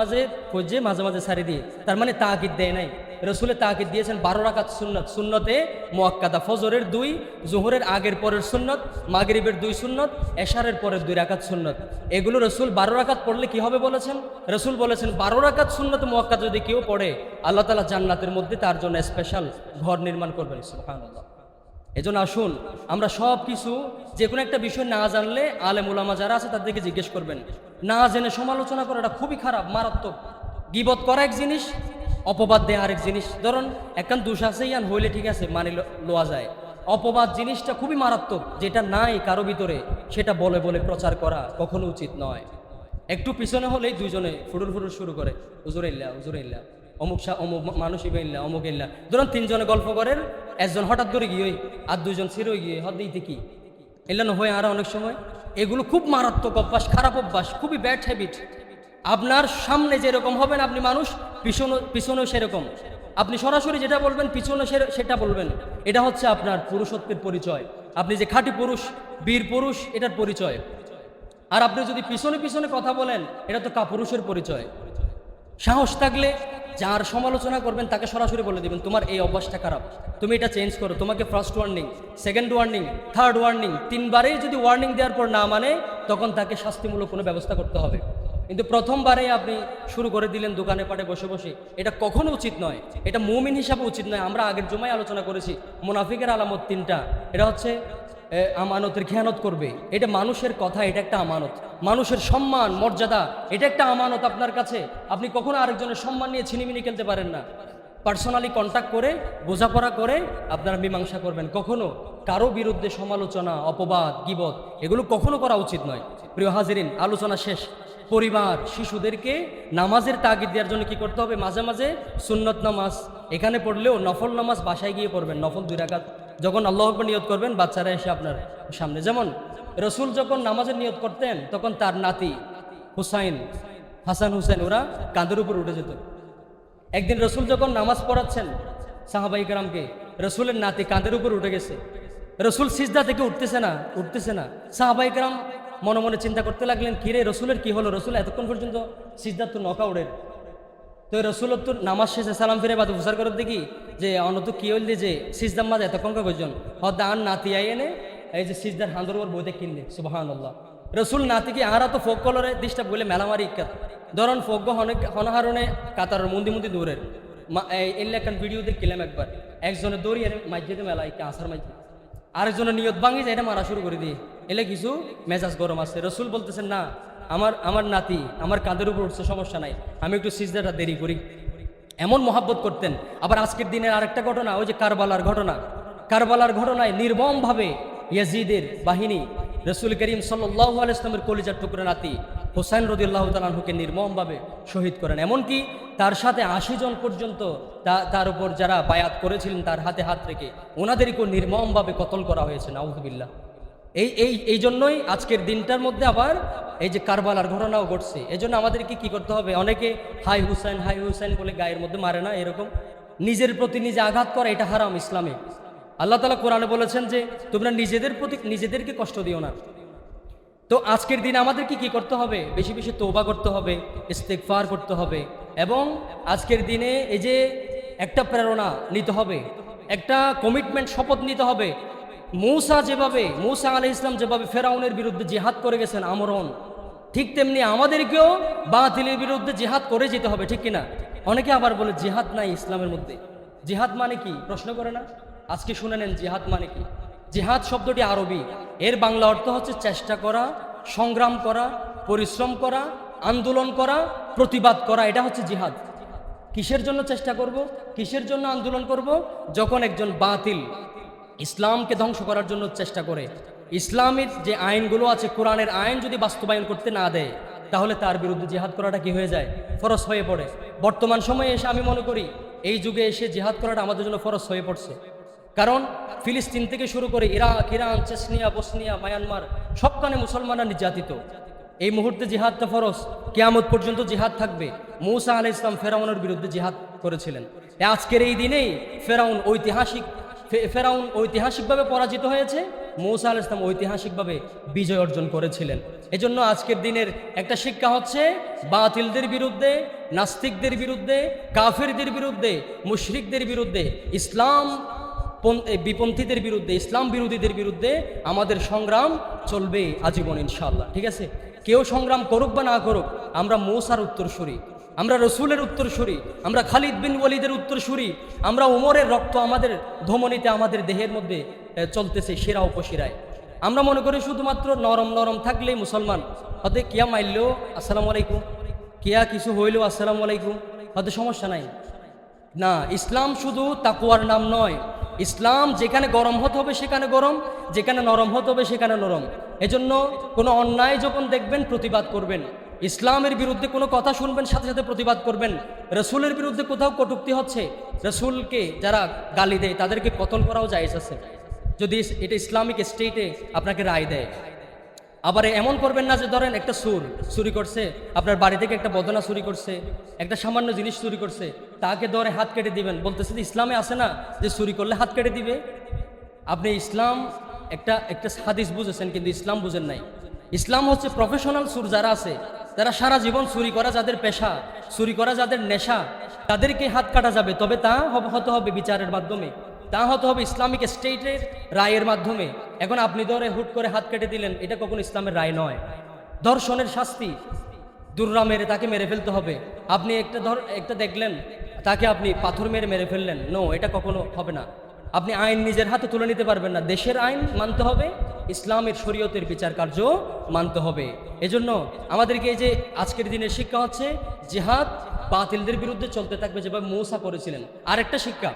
মাঝে ছাড়ি দিয়ে তার মানে তাকিদ দেয় নাই রসুলে তাকিদ দিয়েছেন 12 রাকাত সুন্নতে মুআক্কাদা ফজরের 2 জোহরের আগের পরের সুন্নত মাগরিবের 2 সুন্নত এশারের পরের 2 রাকাত সুন্নত এগুলো রসুল 12 রাকাত পড়লে কি হবে বলেছেন রসুল বলেছেন 12 রাকাত সুন্নত মুআক্কাদা যদি কেউ পড়ে আল্লাহ তাআলা জান্নাতের মধ্যে তার জন্য স্পেশাল ঘর নির্মাণ করবেন সুবহানাল্লাহ এজন্য আসুন আমরা সব কিছু যে কোনো একটা বিষয় না জানলে আলেম উলামা যারা আছে তাদেরকে জিজ্ঞেস করবেন না জেনে সমালোচনা করাটা খুবই খারাপ মারাত্মক গীবত করা এক জিনিস অপবাদ দেয়া আরেক জিনিস ধরুন একখান দোষ আছে ইয়ান হইলে ঠিক আছে মানে লওয়া যায় অপবাদ জিনিসটা খুবই মারাত্মক যেটা নাই কারো ভিতরে সেটা বলে বলে প্রচার করা কখনো উচিত নয় একটু পিছনে হলেই দুইজনে ফুটুল শুরু করে হুজুরাইল্লাহ অমুক মানুষ ইবাইল্লা অমুক ইল্লা ধরুন 3 জনে গল্প করেন একজন হঠাৎ করে গিয়ে আর 2 জন ছিঁড়ে গিয়ে হদিতে কি এলেন হয়ে আর অনেক সময় এগুলো খুব মারাত্মক অভ্যাস খারাপ অভ্যাস খুবই ব্যাড হ্যাবিট আপনার সামনে যেরকম হবেন আপনি মানুষ পিছনেও সেরকম আপনি সরাসরি যেটা বলবেন পিছনে সেটা বলবেন এটা হচ্ছে আপনার পুরুষত্বের পরিচয় আপনি যে খাঁটি পুরুষ বীর পুরুষ এটার পরিচয় আর আপনি যদি পিছনে কথা বলেন এটা তো কাপুরুষের পরিচয় সাহস থাকলে যার সমালোচনা করবেন তাকে সরাসরি বলে দিবেন তোমার এই অভ্যাসটা খারাপ তুমি এটা চেঞ্জ করো তোমাকে first warning second warning third warning 3বারেই যদি ওয়ার্নিং দেওয়ার পর না মানে তখন তাকে শাস্তিমূলক কোনো ব্যবস্থা করতে হবে কিন্তু প্রথমবারেই আপনি শুরু করে দিলেন দোকানে পাটে বসে এটা কখনো উচিত নয় এটা মুমিন হিসাবে উচিত নয় আমরা আগের জুমায় আলোচনা করেছি মুনাফিকের আলামত 3টা এটা হচ্ছে আমানতের খেয়ানত করবে এটা মানুষের কথা এটা একটা আমানত মানুষের সম্মান মর্যাদা এটা একটা আমানত আপনার কাছে আপনি কখনো আরেকজনের সম্মান নিয়ে ছিনিমিনি খেলতে পারেন না পার্সোনালি কন্ট্যাক্ট করে বোঝাপড়া করে আপনারা মীমাংসা করবেন কখনো কারো বিরুদ্ধে সমালোচনা অপবাদ গীবত এগুলো কখনো করা উচিত নয় প্রিয় হাজিরিন আলোচনা শেষ পরিবার শিশুদেরকে নামাজের তাগিদ দেওয়ার জন্য কি করতে হবে মাঝে মাঝে সুন্নত নামাজ এখানে পড়লেও নফল নামাজ বাসায় গিয়ে পড়বেন নফল 2 রাকাত যখন আল্লাহু আকবার নিয়ত করবেন বাচ্চারা এসে আপনার সামনে। যেমন রসুল যখন নামাজের নিয়ত করতেন তখন তার নাতি হুসাইন, হাসান হুসাইন ওরা কাঁধের উপর উঠে যেত। একদিন রসুল যখন নামাজ পড়াচ্ছেন সাহাবাই কেরামকে, রসুলের নাতি কাঁধের উপর উঠে গেছে। রসুল সিজদা থেকে উঠতেছে না। সাহাবাই কেরাম মনে মনে চিন্তা করতে লাগলেন, কিরে রসুলের কি হলো, রসুল এতক্ষণ পর্যন্ত সিজদা তো নকাউড়ের। তো রসুল তো নামাজ শেষে সালাম ফিরে বাদ প্রচার করে দেখি যে অনত কি হইলে যে সিজদার মাঝে এতক্ষণ কয়জন হদান নাতি আই এনে এই যে সিজদার হান্দর ওর বইতে কিনলে সুবহানাল্লাহ। রসুল নাতিকে আরা তো ফোক কলরে ডিস্টার্ব বলে মেলামারি ইকাত ধরন ফোক হনহারণে কাতার মন্দি দূরের এলে একটা ভিডিও দেখলাম একবার, একজনের দৌড়িয়ে মাইজেতে মেলা ইকা আসার মাইজে, আরেকজনের নিয়ত ভাঙি যায় এটা মারা শুরু করে দিয়ে এলে কিছু মেজাজ গরম আছে। রসুল বলতেছেন না, আমার নাতি আমার কাঁধের উপর উঠছে, সমস্যা নাই, আমি একটু সিজদাটা দেরি করি। এমন মহাব্বত করতেন। আবার আজকের দিনের আরেকটা ঘটনা, ওই যে কারবালার ঘটনায় নির্মমভাবে ইয়াজিদের বাহিনী রসুল করিম সাল্লাল্লাহু আলাইহি ওয়াসাল্লামের কলিজার টুকরা নাতি হুসাইন রাদিয়াল্লাহু তাআলা আনহুকে নির্মমভাবে শহীদ করেন। এমনকি তার সাথে ৮০ জন পর্যন্ত তার উপর যারা বায়াত করেছিলেন তার হাতে হাত রেখে ওনাদেরকেও নির্মমভাবে কতল করা হয়েছে, নাউযুবিল্লাহ। এই জন্যই আজকের দিনটার মধ্যে আবার এই যে কারবালার ঘটনাও ঘটছে। এই জন্য আমাদেরকে কি করতে হবে, অনেকে হাই হুসাইন বলে গায়ের মধ্যে মারে না, এরকম নিজের প্রতি নিজে আঘাত করা এটা হারাম ইসলামে। আল্লাহ তাআলা কোরআনে বলেছেন যে তোমরা নিজেদের প্রতি নিজেদেরকে কষ্ট দিও না। তো আজকের দিনে আমাদেরকে কি করতে হবে, বেশি বেশি তওবা করতে হবে, ইস্তেগফার করতে হবে, এবং আজকের দিনে এই যে একটা প্রেরণা নিতে হবে, একটা কমিটমেন্ট, শপথ নিতে হবে। মূসা আলাইহিস সালাম যেভাবে ফেরাউনের বিরুদ্ধে জিহাদ করে গেছেন আমরণ, ঠিক তেমনি আমাদেরকেও বাতিলের বিরুদ্ধে জিহাদ করে যেতে হবে, ঠিক কিনা? অনেকে আবার বলে জিহাদ নাই ইসলামের মধ্যে। জিহাদ মানে কি প্রশ্ন করে না? আজকে শুনে নেন জিহাদ মানে কি। জিহাদ শব্দটি আরবি, এর বাংলা অর্থ হচ্ছে চেষ্টা করা, সংগ্রাম করা, পরিশ্রম করা, আন্দোলন করা, প্রতিবাদ করা, এটা হচ্ছে জিহাদ। কিসের জন্য চেষ্টা করব, কিসের জন্য আন্দোলন করব? যখন একজন বাতিল ইসলামকে ধ্বংস করার জন্য চেষ্টা করে, ইসলামের যে আইনগুলো আছে কোরআনের আইন যদি বাস্তবায়ন করতে না দেয়, তাহলে তার বিরুদ্ধে জিহাদ করাটা কি হয়ে যায়, ফরজ হয়ে পড়ে। বর্তমান সময়ে এসে আমি মনে করি এই যুগে এসে জিহাদ করাটা আমাদের জন্য ফরজ হয়ে পড়ছে। কারণ ফিলিস্তিন থেকে শুরু করে Iraq, Iran, Chechnya, Bosnia, Myanmar সবখানে মুসলমানরা নির্যাতিত। এই মুহূর্তে জিহাদটা ফরজ, কিয়ামত পর্যন্ত জিহাদ থাকবে। মূসা আলাইহিস সালাম ফেরাউনের বিরুদ্ধে জিহাদ করেছিলেন। আজকের এই দিনেই ফেরাউন ঐতিহাসিকভাবে পরাজিত হয়েছে, মূসা আলাইহিস সালাম ঐতিহাসিকভাবে বিজয় অর্জন করেছিলেন। এজন্য আজকের দিনের একটা শিক্ষা হচ্ছে বাতিলদের বিরুদ্ধে, নাস্তিকদের বিরুদ্ধে, কাফেরদের বিরুদ্ধে, মুশরিকদের বিরুদ্ধে, ইসলাম বিপন্থীদের বিরুদ্ধে, ইসলাম বিরোধীদের বিরুদ্ধে আমাদের সংগ্রাম চলবে আজীবন ইনশাআল্লাহ। ঠিক আছে? কেউ সংগ্রাম করুক বা না করুক, আমরা মূসার উত্তরসূরি, আমরা রসুলের উত্তরসূরি, আমরা খালিদ বিন ওয়ালিদের উত্তরসূরি, আমরা উমরের রক্ত আমাদের ধমনীতে, আমাদের দেহের মধ্যে চলতেছে শিরা উপশিরায়। আমরা মনে করি শুধুমাত্র নরম থাকলেই মুসলমান, হয়তো কিয়া মাইলেও আসসালামু আলাইকুম, কিয়া কিছু হইলেও আসসালামু আলাইকুম, হয়তো সমস্যা নাই। না, ইসলাম শুধু তাকওয়ার নাম নয়। ইসলাম যেখানে গরম হতে হবে সেখানে গরম, যেখানে নরম হতে হবে সেখানে নরম। এজন্য কোনো অন্যায় যখন দেখবেন প্রতিবাদ করবেন, ইসলামের বিরুদ্ধে কোনো কথা শুনবেন সাথে সাথে প্রতিবাদ করবেন। রসুলের বিরুদ্ধে কোথাও কটূক্তি হচ্ছে, রসুলকে যারা গালি দেয় তাদেরকে কতল করাও জায়েজ আছে, যদি এটা ইসলামিক স্টেটে আপনাকে রায় দেয়। আবার এমন করবেন না যে ধরেন একটা চুরি করছে, আপনার বাড়ি থেকে একটা বদনা চুরি করছে, একটা সামান্য জিনিস চুরি করছে, তাকে ধরে হাত কেটে দিবেন। বলতেছে যে ইসলামে আছে না যে চুরি করলে হাত কেটে দিবে। আপনি ইসলাম একটা হাদিস বুঝেছেন কিন্তু ইসলাম বুঝেন নাই। ইসলাম হচ্ছে প্রফেশনাল চোর যারা আছে, যারা সারা জীবন চুরি করা, যাদের পেশা চুরি করা, যাদের নেশা, তাদেরকে হাত কাটা যাবে। তবে তা হতে হবে বিচারের মাধ্যমে, তা হতে হবে ইসলামিক স্টেটের রায়ের মাধ্যমে। এখন আপনি ধরে হুট করে হাত কেটে দিলেন, এটা কখনো ইসলামের রায় নয়। ধর্ষণের শাস্তি দুর্রা মেরে তাকে মেরে ফেলতে হবে। আপনি একটা দেখলেন, তাকে আপনি পাথর মেরে ফেললেন, নো, এটা কখনো হবে না। আপনি আইন নিজের হাতে তুলে নিতে পারবেন না। দেশের আইন মানতে হবে, ইসলামের শরীয়তের বিচার কার্য মানতে হবে। এজন্য আমাদেরকে এই যে আজকের দিনের শিক্ষা হচ্ছে জিহাদ বাতিলদের বিরুদ্ধে চলতে থাকবে যেভাবে মূসা করেছিলেন। আরেকটা শিক্ষা,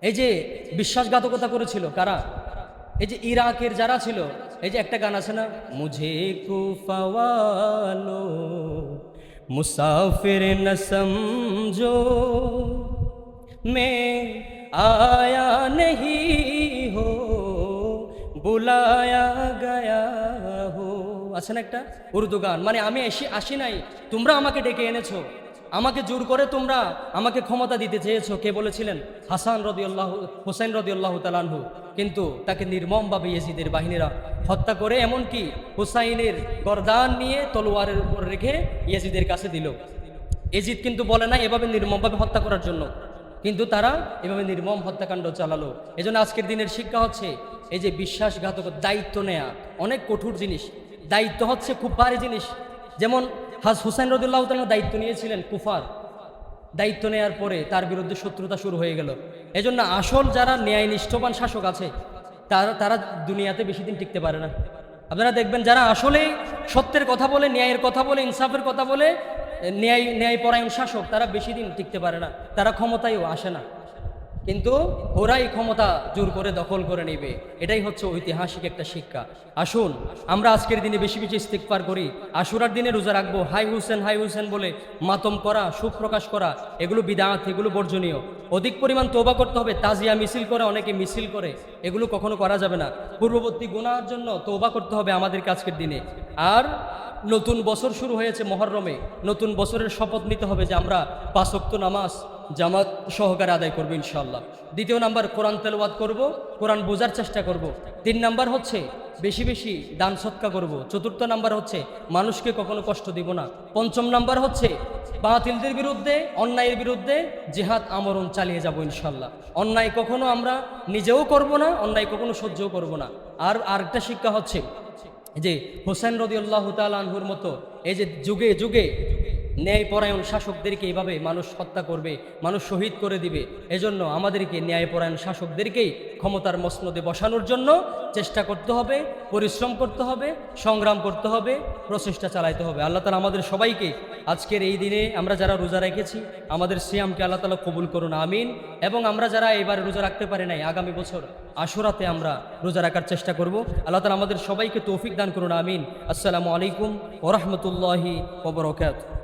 এই যে বিশ্বাসঘাতকতা করেছিল কারা, এই যে ইরাকের যারা ছিল, এই যে একটা গান আছে না, মুঝে কুফাওয়ালো মুসাফির ন সমঝো মে আয়া नहीं বুলায়া গায়া হো, আছে না একটা উর্দু গান, মানে আমি আসি নাই, তোমরা আমাকে ডেকে এনেছো, আমাকে জোর করে তোমরা আমাকে ক্ষমতা দিতে চেয়েছো। কে বলেছিলেন? হাসান রাদিয়াল্লাহু, হুসাইন রাদিয়াল্লাহু তাআলা আনহু। কিন্তু তাকে নির্মমভাবে ইয়েজিদের বাহিনীরা হত্যা করে, এমনকি হুসাইনের গর্দান নিয়ে তলোয়ারের উপর রেখে ইয়েজিদের কাছে দিল। ইয়েজিদ কিন্তু বলে না এভাবে নির্মমভাবে হত্যা করার জন্য, কিন্তু তারা এভাবে নির্মম হত্যাকাণ্ড চালালো। এজন্য আজকের দিনের শিক্ষা হচ্ছে এই যে বিশ্বাসঘাতক, দায়িত্ব নেয়া অনেক কঠোর জিনিস, দায়িত্ব হচ্ছে খুব ভারী জিনিস। যেমন হুসাইন রাদিয়াল্লাহু তাআলা দায়িত্ব নিয়েছিলেন কুফার, দায়িত্ব নেয়ার পরে তার বিরুদ্ধে শত্রুতা শুরু হয়ে গেল। এজন্য আসল যারা ন্যায় নিষ্ঠবান শাসক আছে তারা দুনিয়াতে বেশি দিন টিকতে পারে না। আপনারা দেখবেন যারা আসলে সত্যের কথা বলে, ন্যায়ের কথা বলে, ইনসাফের কথা বলে, ন্যায়পরায়ণ শাসক, তারা বেশি দিন টিকতে পারে না, তারা ক্ষমতায়ও আসে না। কিন্তু ওরাই ক্ষমতা জোর করে দখল করে নেবে। এটাই হচ্ছে ঐতিহাসিক একটা শিক্ষা। আসুন আমরা আজকের দিনে বেশি বেশি ইস্তিগফার করি, আশুরার দিনে রোজা রাখবো, হাই হুসেন বলে মাতম করা, শোক প্রকাশ করা, এগুলো বিদআত, এগুলো বর্জনীয়। অধিক পরিমাণ তওবা করতে হবে। তাজিয়া মিছিল করে, অনেকে মিছিল করে, এগুলো কখনো করা যাবে না। পূর্ববর্তী গুনাহের জন্য তওবা করতে হবে আমাদেরকে আজকের দিনে। আর নতুন বছর শুরু হয়েছে মহরমে, নতুন বছরের শপথ নিতে হবে যে আমরা 5 ওয়াক্ত নামাজ জামাত সহকারে আদায় করবো ইনশাআল্লাহ। দ্বিতীয় নাম্বার, কোরআন তেলাওয়াত করব, কোরআন বোঝার চেষ্টা করব। 3 নাম্বার হচ্ছে বেশি বেশি দান সৎকা করব। 4র্থ নাম্বার হচ্ছে মানুষকে কখনো কষ্ট দিব না। 5ম নাম্বার হচ্ছে বাতিলদের বিরুদ্ধে, অন্যায়ের বিরুদ্ধে জিহাদ আমরণ চালিয়ে যাব ইনশাআল্লাহ। অন্যায় কখনো আমরা নিজেও করব না, অন্যায় কখনো সহ্যও করব না। আর আরেকটা শিক্ষা হচ্ছে যে হুসাইন রাদিয়াল্লাহু তাআলা আনহুর মতো এই যে যুগে যুগে ন্যায়পরায়ণ শাসকদেরকে এইভাবে মানুষ হত্যা করবে, মানুষ শহীদ করে দিবে। এজন্য আমাদেরকে ন্যায়পরায়ণ শাসকদেরকেই ক্ষমতার মসনদে বসানোর জন্য চেষ্টা করতে হবে, পরিশ্রম করতে হবে, সংগ্রাম করতে হবে, প্রচেষ্টা চালাইতে হবে। আল্লাহ তাআলা আমাদের সবাইকে আজকের এই দিনে আমরা যারা রোজা রেখেছি আমাদের সিয়ামকে আল্লাহ তাআলা কবুল করুন, আমিন। এবং আমরা যারা এবার রোজা রাখতে পারি নাই, আগামী বছর আশুরাতে আমরা রোজা রাখার চেষ্টা করব। আল্লাহ তাআলা আমাদের সবাইকে তৌফিক দান করুন, আমিন। আসসালামু আলাইকুম ওয়া রাহমাতুল্লাহি ওয়া বারাকাতুহু।